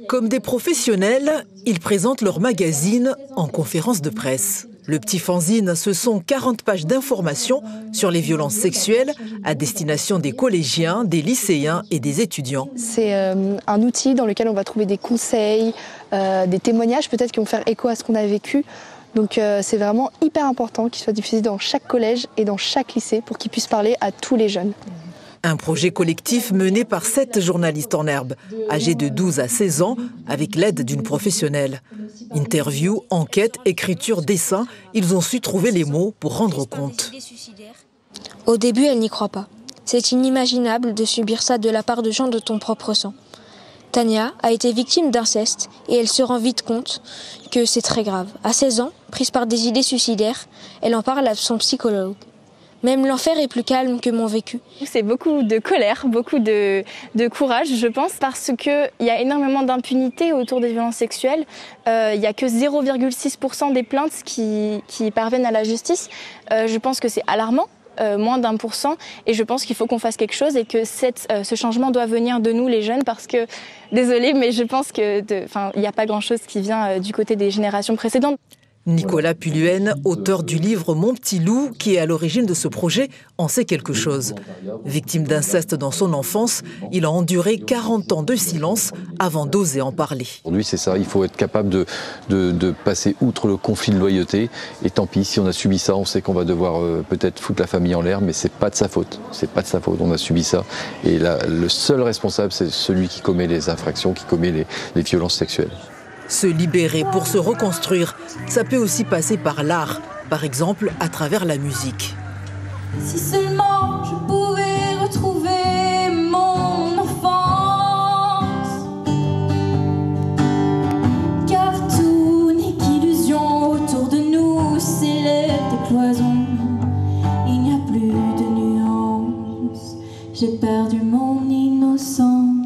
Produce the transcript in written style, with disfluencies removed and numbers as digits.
Comme des professionnels, ils présentent leur magazine en conférence de presse. Le petit fanzine, ce sont 40 pages d'informations sur les violences sexuelles à destination des collégiens, des lycéens et des étudiants. C'est un outil dans lequel on va trouver des conseils, des témoignages peut-être qui vont faire écho à ce qu'on a vécu. Donc c'est vraiment hyper important qu'il soit diffusé dans chaque collège et dans chaque lycée pour qu'il puisse parler à tous les jeunes. Un projet collectif mené par 7 journalistes en herbe, âgés de 12 à 16 ans, avec l'aide d'une professionnelle. Interview, enquête, écriture, dessin, ils ont su trouver les mots pour rendre compte. Au début, elle n'y croit pas. C'est inimaginable de subir ça de la part de gens de ton propre sang. Tania a été victime d'inceste et elle se rend vite compte que c'est très grave. À 16 ans, prise par des idées suicidaires, elle en parle à son psychologue. Même l'enfer est plus calme que mon vécu. C'est beaucoup de colère, beaucoup de courage, je pense, parce qu'il y a énormément d'impunité autour des violences sexuelles. Il n'y a que 0,6% des plaintes qui parviennent à la justice. Je pense que c'est alarmant. Moins d'1%, et je pense qu'il faut qu'on fasse quelque chose et que ce changement doit venir de nous les jeunes, parce que, désolée, mais je pense qu'il n'y a pas grand-chose qui vient du côté des générations précédentes. Nicolas Puluen, auteur du livre Mon petit loup, qui est à l'origine de ce projet, en sait quelque chose. Victime d'inceste dans son enfance, il a enduré 40 ans de silence avant d'oser en parler. Aujourd'hui, c'est ça, il faut être capable de passer outre le conflit de loyauté. Et tant pis, si on a subi ça, on sait qu'on va devoir peut-être foutre la famille en l'air, mais c'est pas de sa faute. C'est pas de sa faute, on a subi ça. Et là, le seul responsable, c'est celui qui commet les infractions, qui commet les violences sexuelles. Se libérer pour se reconstruire, ça peut aussi passer par l'art, par exemple à travers la musique. Si seulement je pouvais retrouver mon enfance, car tout n'est qu'illusion autour de nous, c'est des cloisons, il n'y a plus de nuances, j'ai perdu mon innocence.